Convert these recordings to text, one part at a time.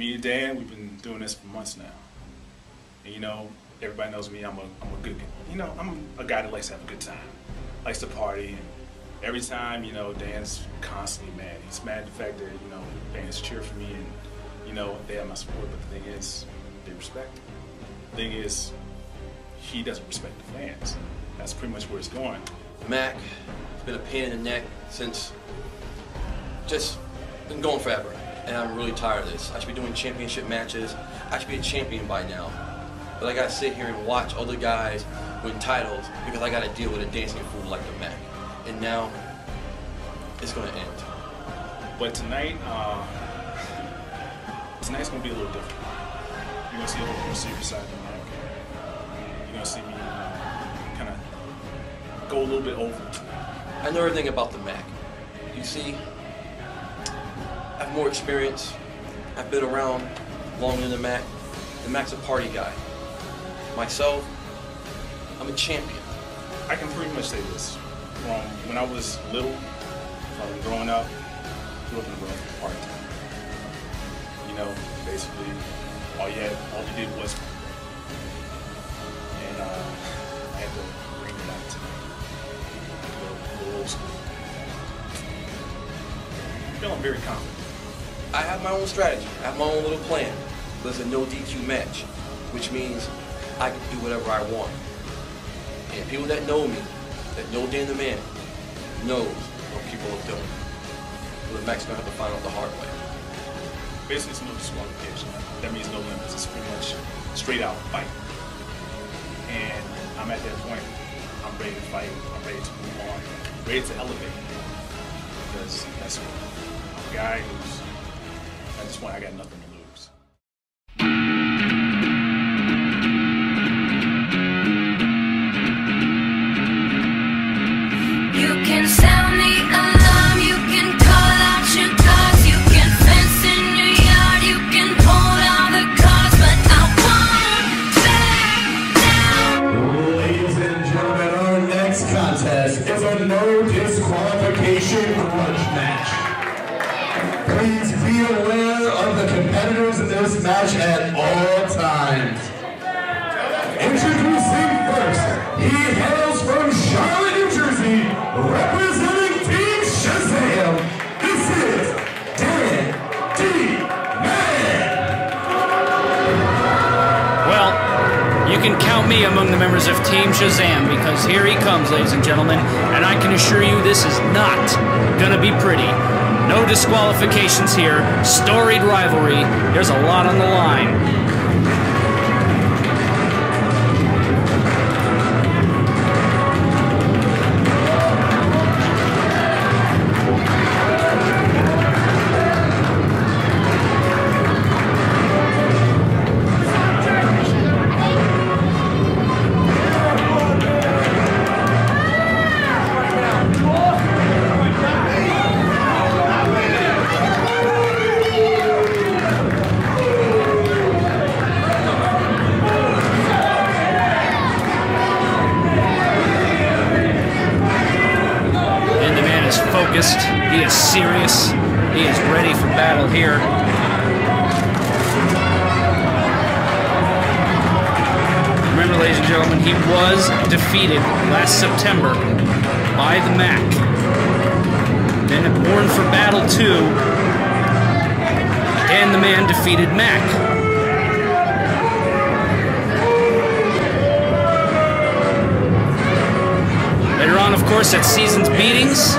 Me and Dan, we've been doing this for months now. And you know, everybody knows me, I'm a good, you know, I'm a guy that likes to have a good time, likes to party. And every time, you know, Dan's constantly mad. He's mad at the fact that, you know, fans cheer for me and, you know, they have my support, but the thing is, they respect him. The thing is, he doesn't respect the fans. That's pretty much where it's going. Mac, it's been a pain in the neck since, just been going forever. And I'm really tired of this. I should be doing championship matches. I should be a champion by now. But I gotta sit here and watch other guys win titles because I gotta deal with a dancing fool like the Mac. And now, it's gonna end. But tonight, tonight's gonna be a little different. You're gonna see a little more serious side of the Mac. You're gonna see me kind of go a little bit over. I know everything about the Mac. You see, I have more experience. I've been around longer than the Mac. The Mac's a party guy. Myself, I'm a champion. I can pretty much say this. From when I was little, from growing up, grew up in a rough party town. You know, basically, all you did was, and I had to bring it back to the old school. I'm feeling very confident. I have my own strategy. I have my own little plan. There's a no DQ match, which means I can do whatever I want. And people that know me, that know Dan the Man, knows what people are doing. So the Mac's gonna have to find out the hard way. Basically, it's no disqualification. That means no limits. It's pretty much straight out fight. And I'm at that point. I'm ready to fight. I'm ready to move on. Ready to elevate. Because that's me. I'm a guy who's, at this point, I got nothing to lose. You can sound the alarm, you can call out your cars, you can fence in your yard, you can hold all the cards, but I won't back down. Ladies and gentlemen, our next contest is a no disqualification grudge match. Please be aware of the competitors in this match at all times. Introducing first, he hails from Charlotte, New Jersey, representing Team Shazam. This is Dan D. Man. Well, you can count me among the members of Team Shazam because here he comes, ladies and gentlemen, and I can assure you this is not gonna be pretty. No disqualifications here, storied rivalry, there's a lot on the line. He is serious. He is ready for battle here. Remember, ladies and gentlemen, he was defeated last September by the Mac. Then at Born for Battle 2, Dan the Man defeated Mac. Later on, of course, at Season's Beatings,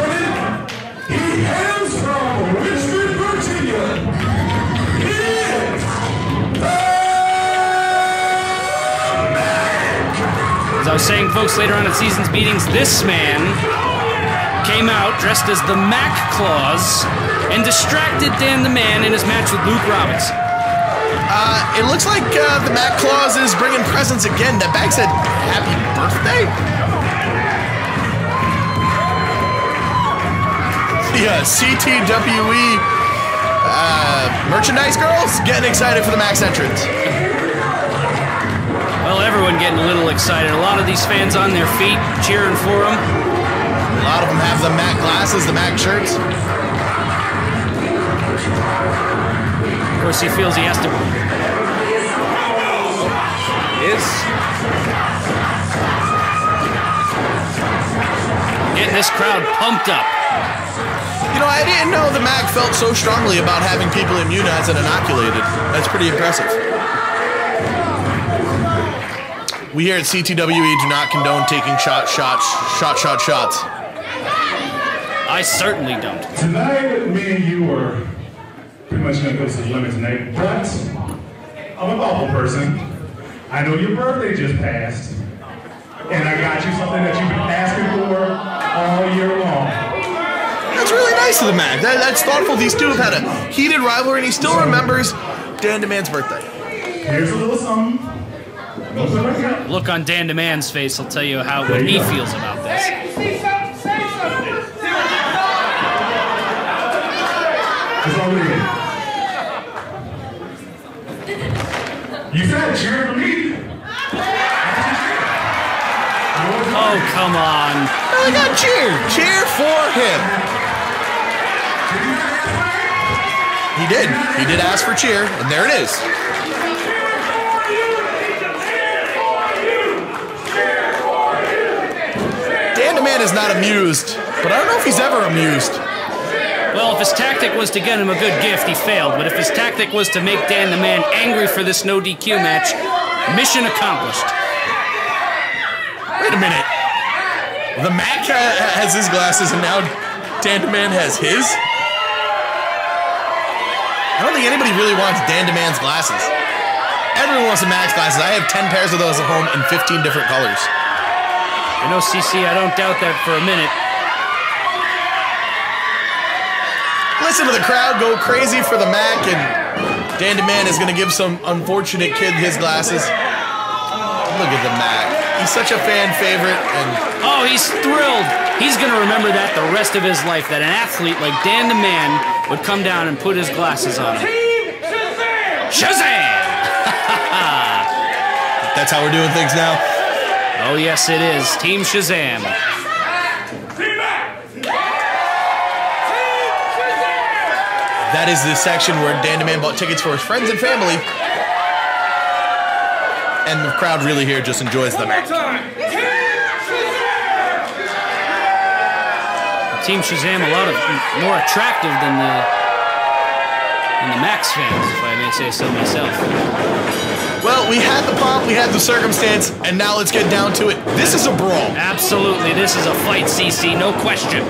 as I was saying, folks, later on at Season's Beatings, this man came out dressed as the Mac Claus and distracted Dan the Man in his match with Luke Robbins. It looks like the Mac Claus is bringing presents again. That bag said, "Happy birthday?" The CTWE merchandise girls getting excited for the Mac's entrance. Well, everyone getting a little excited. A lot of these fans on their feet, cheering for him. A lot of them have the Mac glasses, the Mac shirts. course, he feels he has to. Getting this crowd pumped up. You know, I didn't know the Mac felt so strongly about having people immunized and inoculated. That's pretty impressive. We here at CTWE do not condone taking shots. I certainly don't. Tonight, me and you are pretty much going to go to the limit tonight, but I'm an awful person. I know your birthday just passed, and I got you something that you've been asking for all year long. That's really nice of the Mac. That's thoughtful. These two have had a heated rivalry, and he still remembers Dan DeMan's birthday. Here's a little something. Look on Dan DeMan's face will tell you what he feels about this. It's all good. You said cheer for me. Oh, come on. I got cheer. Cheer for him. He did. He did ask for cheer, and there it is. Dan DeMan is not amused, but I don't know if he's ever amused. Well, if his tactic was to get him a good gift, he failed. But if his tactic was to make Dan the Man angry for this no DQ match, mission accomplished. Wait a minute. The Mac has his glasses, and now Dan DeMan has his? I don't think anybody really wants Dan DeMan's glasses. Everyone wants the Mac's glasses. I have 10 pairs of those at home in 15 different colors. You know, CC, I don't doubt that for a minute. Listen to the crowd go crazy for the Mac, and Dan DeMan is going to give some unfortunate kid his glasses. Look at the Mac. He's such a fan favorite, and oh, he's thrilled. He's going to remember that the rest of his life, that an athlete like Dan DeMan would come down and put his glasses on him. Shazam! That's how we're doing things now. Oh, yes, it is. Team Shazam. That is the section where Dan DeMan bought tickets for his friends and family. And the crowd really here just enjoys the match. Team Shazam a lot more attractive than the Max fans, if I may say so myself. Well, we had the pomp, we had the circumstance, and now let's get down to it. This is a brawl. Absolutely, this is a fight, CC, no question.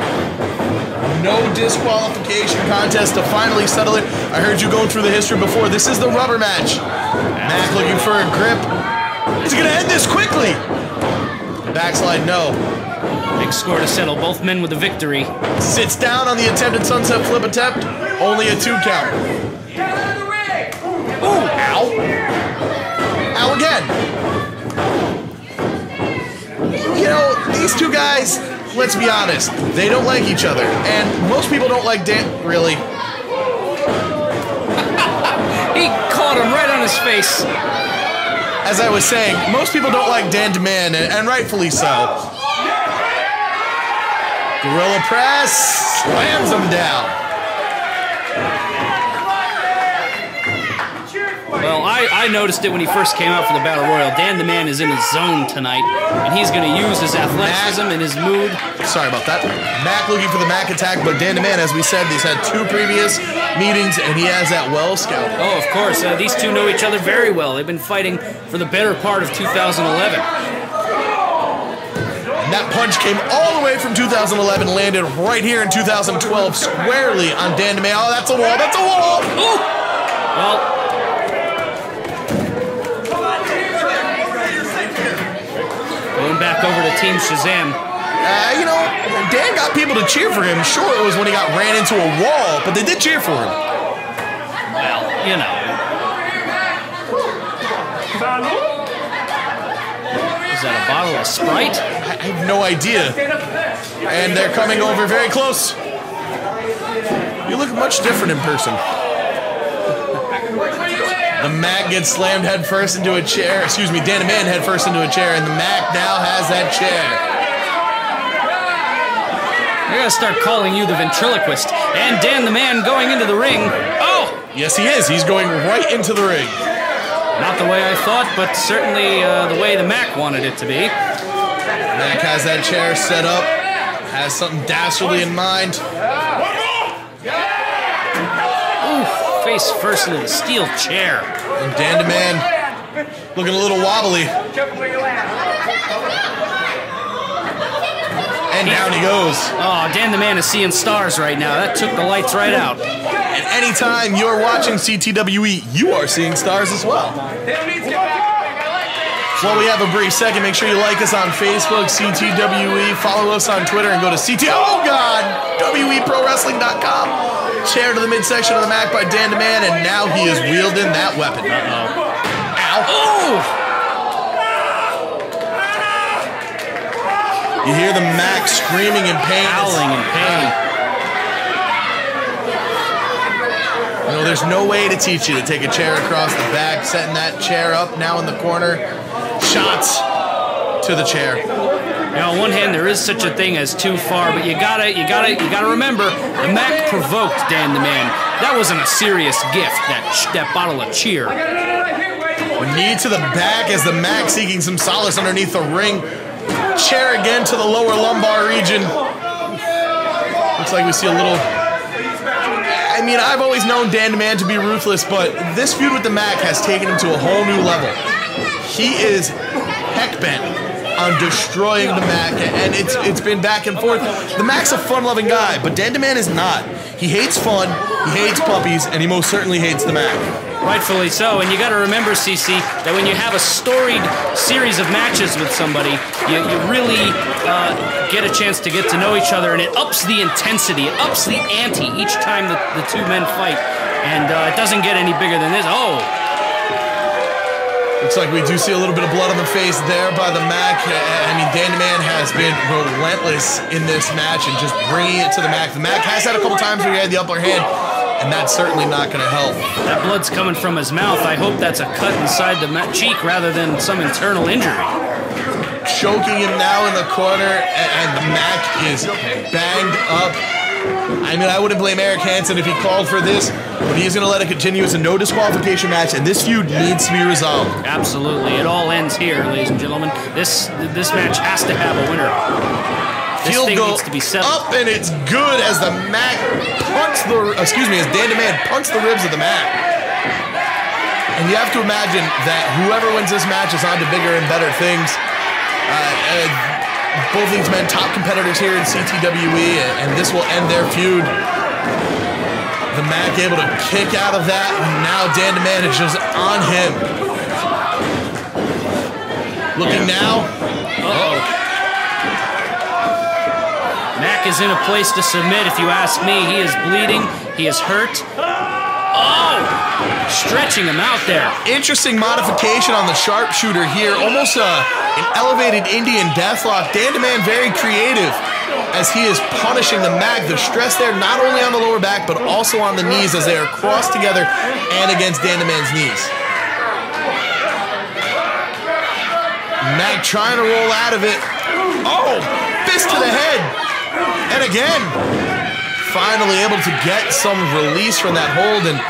No disqualification contest to finally settle it. I heard you going through the history before. This is the rubber match. Mac looking for a grip. Is he going to end this quickly? Backslide, no. Big score to settle. Both men with a victory. Sits down on the attempted sunset flip attempt. Only a 2 count. Ooh, ow. Ow again. You know, these two guys, let's be honest, they don't like each other. And most people don't like Dan, really. He caught him right on his face. As I was saying, most people don't like Dan DeMan, and rightfully so. Gorilla press, slams him down. Well, I noticed it when he first came out for the Battle Royal. Dan DeMan is in his zone tonight, and he's going to use his athleticism and his mood. Sorry about that. Mac looking for the Mac attack, but Dan DeMan, as we said, he's had 2 previous meetings, and he has that well scouted. Oh, of course. These two know each other very well. They've been fighting for the better part of 2011. And that punch came all the way from 2011, landed right here in 2012, squarely on Dan DeMan. Oh, that's a wall. That's a wall. Ooh. Well, going back over to Team Shazam. You know, Dan got people to cheer for him. Sure, it was when he got ran into a wall, but they did cheer for him. Well, you know. Is that a bottle of Sprite? I have no idea. And they're coming over very close. You look much different in person. The Mac gets slammed head first into a chair. Excuse me, Dan DeMan head first into a chair, and the Mac now has that chair. They're going to start calling you the ventriloquist. And Dan DeMan going into the ring. Oh, Yes, he is. He's going right into the ring. Not the way I thought, but certainly the way the Mac wanted it to be. Mac has that chair set up, has something dastardly in mind. Ooh, face first into the steel chair. And Dan the Man looking a little wobbly. And down he goes. Oh, Dan the Man is seeing stars right now. That took the lights right out. And anytime you're watching CTWE, you are seeing stars as well. While we have a brief second, make sure you like us on Facebook, CTWE, follow us on Twitter, and go to WeProWrestling.com. Chair to the midsection of the Mac by Dan the Man, and now he is wielding that weapon. Ow. Oh! You hear the Mac screaming in pain. Howling in pain. You know, there's no way to teach you to take a chair across the back, setting that chair up now in the corner. Shots to the chair. Now, on one hand, there is such a thing as too far, but you gotta remember, the Mac provoked Dan the Man. That wasn't a serious gift, that bottle of cheer. Knee to the back as the Mac seeking some solace underneath the ring. Chair again to the lower lumbar region. Looks like we see a little... I mean, I've always known Dan the Man to be ruthless, but this feud with the Mac has taken him to a whole new level. He is heck-bent on destroying the Mac, and it's been back and forth. The Mac's a fun-loving guy, but Dan the Man is not. He hates fun, he hates puppies, and he most certainly hates the Mac. Rightfully so, and you got to remember, CC, that when you have a storied series of matches with somebody, you really get a chance to get to know each other, and it ups the intensity, it ups the ante each time the two men fight, and it doesn't get any bigger than this. Oh! Looks like we do see a little bit of blood on the face there by the Mac. I mean, Dan the Man has been relentless in this match and just bringing it to the Mac. The Mac has had a couple times where he had the upper hand, and that's certainly not going to help. That blood's coming from his mouth. I hope that's a cut inside the cheek rather than some internal injury. Choking him now in the corner, and the Mac is banged up. I mean, I wouldn't blame Eric Hansen if he called for this, but he's going to let it continue. It's a no disqualification match, and this feud needs to be resolved. Absolutely. It all ends here, ladies and gentlemen. This match has to have a winner. This thing needs to be settled. Up, and it's good as the Mac punts as Dan the Man punts the ribs of the Mac. And you have to imagine that whoever wins this match is on to bigger and better things. Both these men, top competitors here in CTWE, and this will end their feud. The Mac able to kick out of that, and now Dan the Man is just on him. Looking now. Uh-oh. Mac is in a place to submit, if you ask me. He is bleeding. He is hurt. Oh! Stretching him out there. Interesting modification on the sharpshooter here. Almost an elevated Indian deathlock. Dan the Man very creative as he is punishing the Mac. The stress there not only on the lower back, but also on the knees as they are crossed together and against Dan the Man's knees. Mac trying to roll out of it. Oh! Fist to the head. And again, finally able to get some release from that hold, and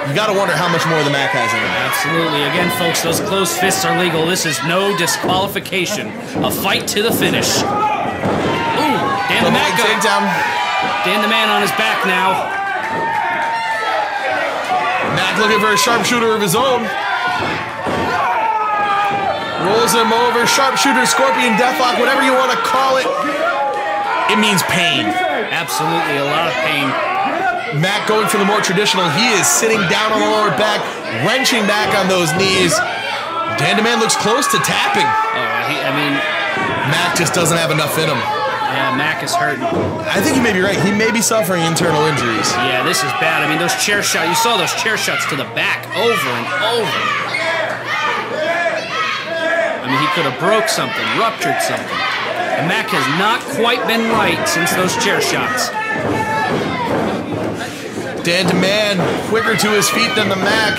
you got to wonder how much more the Mac has in him. Absolutely. Again, folks, those closed fists are legal. This is no disqualification. A fight to the finish. Ooh, Dan the Mac takedown. Dan the Man on his back now. Mac looking for a sharpshooter of his own. Rolls him over. Sharpshooter, scorpion, deathlock, whatever you want to call it. It means pain. Absolutely, a lot of pain. Mac going for the more traditional. He is sitting down on the lower back, wrenching back on those knees. Dan the Man looks close to tapping. Mac just doesn't have enough in him. Yeah, Mac is hurting. I think you may be right. He may be suffering internal injuries. Yeah, this is bad. I mean, those chair shots, you saw those chair shots to the back over and over. I mean, he could have broke something, ruptured something. And Mac has not quite been right since those chair shots. Dan the Man quicker to his feet than the Mac.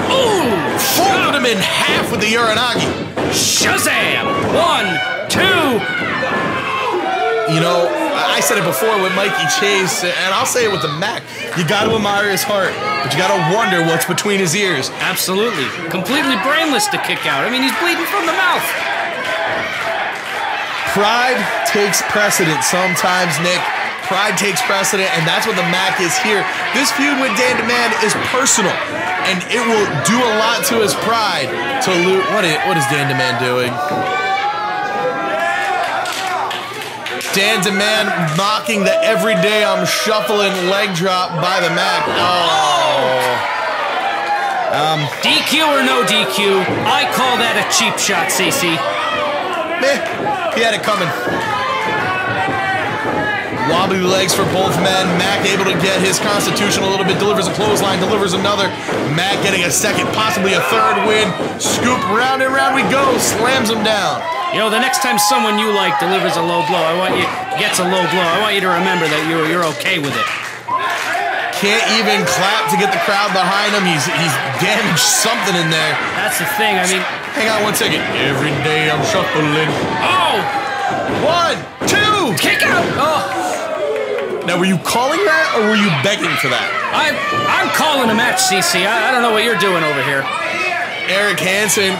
Ooh! Folded him in half with the Uranagi. Shazam! 1, 2. You know, I said it before with Mikey Chase, and I'll say it with the Mac. You got to admire his heart, but you got to wonder what's between his ears. Absolutely. Completely brainless to kick out. I mean, he's bleeding from the mouth. Pride takes precedent sometimes, Nick. Pride takes precedent, and that's what the Mac is here. This feud with Dan Demand is personal, and it will do a lot to his pride to lose. What is Dan Demand doing? Dan Demand mocking the everyday I'm shuffling leg drop by the Mac. DQ or no DQ, I call that a cheap shot, CC. Meh, he had it coming. Wobbly legs for both men. Mac able to get his constitution a little bit, delivers a clothesline, delivers another. Mac getting a second, possibly a third win. Scoop, round and round we go, slams him down. You know, the next time someone you like delivers a low blow, gets a low blow, I want you to remember that you're okay with it. Can't even clap to get the crowd behind him. He's damaged something in there. That's the thing, I mean... Hang on 1 second. Every day I'm shuffling. Oh! 1, 2! Kick out! Oh! Now, were you calling that, or were you begging for that? I'm calling a match, CC. I don't know what you're doing over here. Eric Hansen,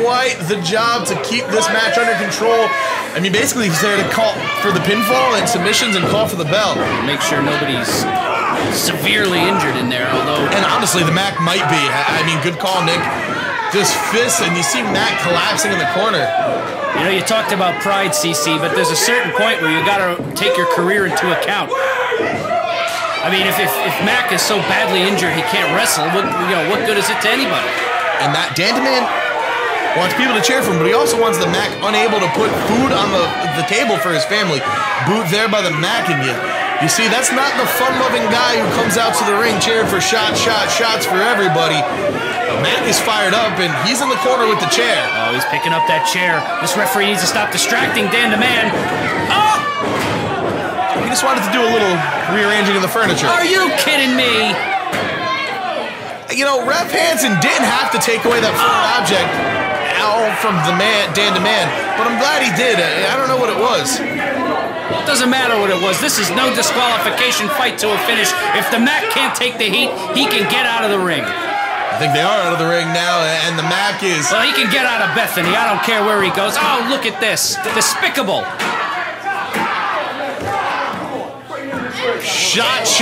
quite the job to keep this match under control. I mean, basically, he's there to call for the pinfall and submissions and call for the bell. Make sure nobody's severely injured in there, although... And honestly, the Mac might be. I mean, good call, Nick. Just fists, and you see Mac collapsing in the corner. You know, you talked about pride, CC, but there's a certain point where you gotta take your career into account. I mean, if Mac is so badly injured he can't wrestle, what good is it to anybody? And that Dan Demand wants people to cheer for him, but he also wants the Mac unable to put food on the table for his family. Boot there by the Mac, and you see, that's not the fun-loving guy who comes out to the ring cheering for shots for everybody. Mac is fired up, and he's in the corner with the chair. Oh, he's picking up that chair. This referee needs to stop distracting Dan Demand. Oh! He just wanted to do a little rearranging of the furniture. Are you kidding me? You know, Ref Hansen didn't have to take away that foreign object from the Dan Demand, but I'm glad he did. I don't know what it was. It doesn't matter what it was. This is no disqualification fight to a finish. If the Mac can't take the heat, he can get out of the ring. I think they are out of the ring now, and the Mac is... Well, he can get out of Bethany. I don't care where he goes. Oh, look at this. Despicable. Shots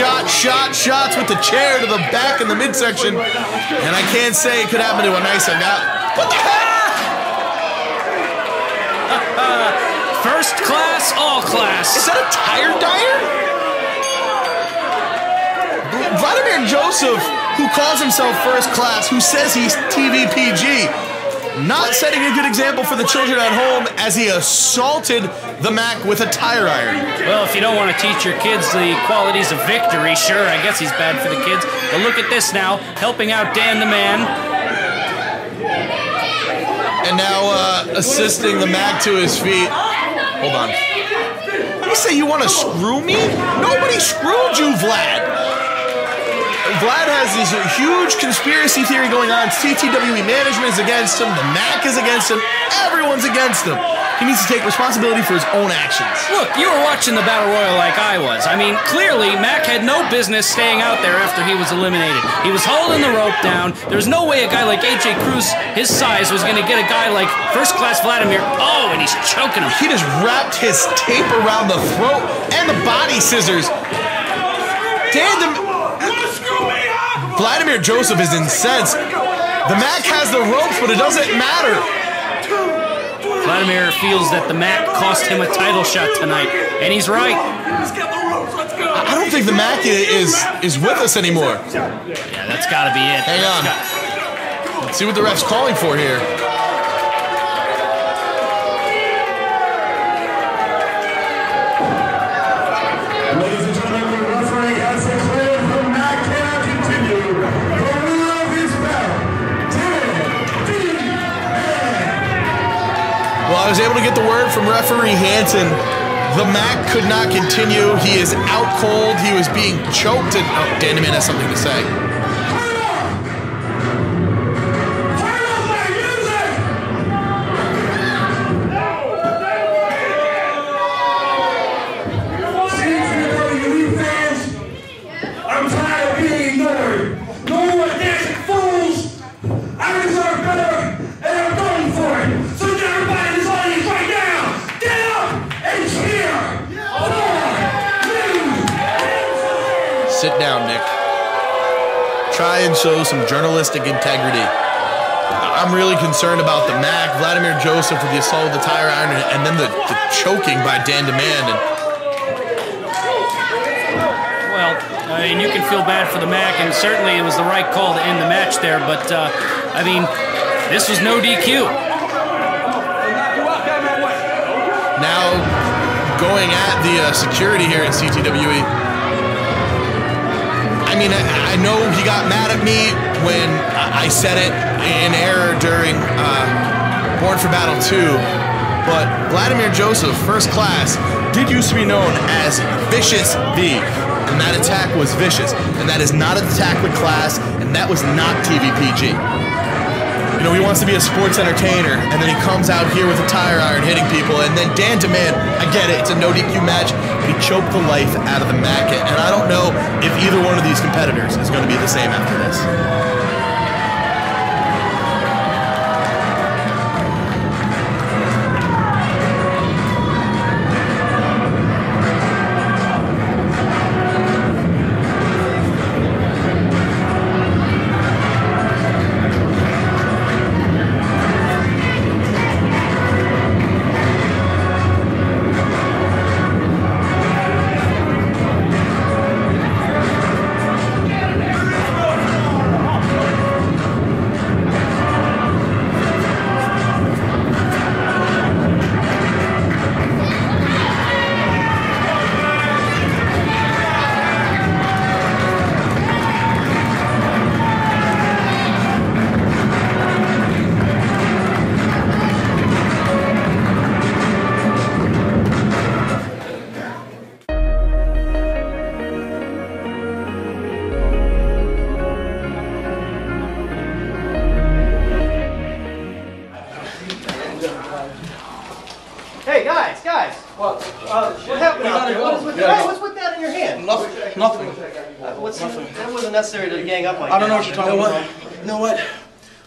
with the chair to the back in the midsection. And I can't say it could happen to a nicer guy. What the heck? First class, all class. Is that a tire dyer? Vladimir Joseph, who calls himself first class, who says he's TV PG, not setting a good example for the children at home as he assaulted the Mac with a tire iron. Well, if you don't want to teach your kids the qualities of victory, sure, I guess he's bad for the kids. But look at this now, helping out Dan the Man. And now assisting the Mac to his feet. Hold on. You say you want to screw me? Nobody screwed you, Vlad. Vlad has this huge conspiracy theory going on. CTWE management is against him. The Mac is against him. Everyone's against him. He needs to take responsibility for his own actions. Look, you were watching the Battle Royal like I was. I mean, clearly, Mac had no business staying out there after he was eliminated. He was holding the rope down. There was no way a guy like AJ Cruz, his size, was going to get a guy like first-class Vladimir. Oh, and he's choking him. He just wrapped his tape around the throat and the body scissors. Vladimir Joseph is incensed. The Mac has the ropes, but it doesn't matter. Vladimir feels that the Mac cost him a title shot tonight, and he's right. I don't think the Mac is with us anymore. Yeah, that's got to be it. Hang on. Let's see what the ref's calling for here. Ladies and gentlemen, the referee has declared the Mac cannot continue. The winner of his bout, Well, I was able to get the word from referee Hansen. The Mac could not continue. He is out cold. He was being choked. And oh, Dan DeMan has something to say. Sit down, Nick. Try and show some journalistic integrity. I'm really concerned about the Mac, Vladimir Joseph with the assault with the tire iron, and then the choking by Dan Demand. Well, I mean, you can feel bad for the Mac, and certainly it was the right call to end the match there, but, I mean, this was no DQ. Now, going at the security here at CTWE. I mean, I know he got mad at me when I said it in error during Born for Battle 2, but Vladimir Joseph, first class, did used to be known as Vicious V, and that attack was vicious, and that is not an attack with class, and that was not TVPG. You know, he wants to be a sports entertainer, and then he comes out here with a tire iron hitting people, and then Dan Demand, I get it, it's a no DQ match, but he choked the life out of the Mac, and I don't know if either one of these competitors is going to be the same after this. Hey guys! What happened out there? What's with that in your hand? Nothing. That wasn't necessary to gang up like that. I don't know what you're talking about. You know what?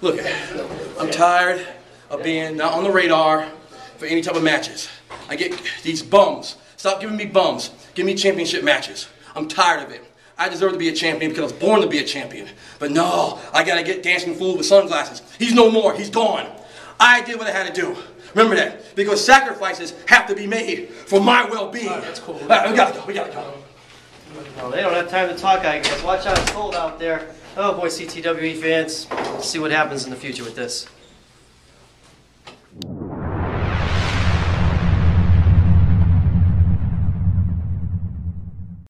Look, I'm tired of being not on the radar for any type of matches. I get these bums. Stop giving me bums. Give me championship matches. I'm tired of it. I deserve to be a champion because I was born to be a champion. But no, I gotta get Dancing Fool with sunglasses. He's no more. He's gone. I did what I had to do. Remember that, because sacrifices have to be made for my well-being. That's cool. We gotta go. No, they don't have time to talk, I guess. Watch out, it's cold out there. Oh boy, CTWE fans. Let's see what happens in the future with this.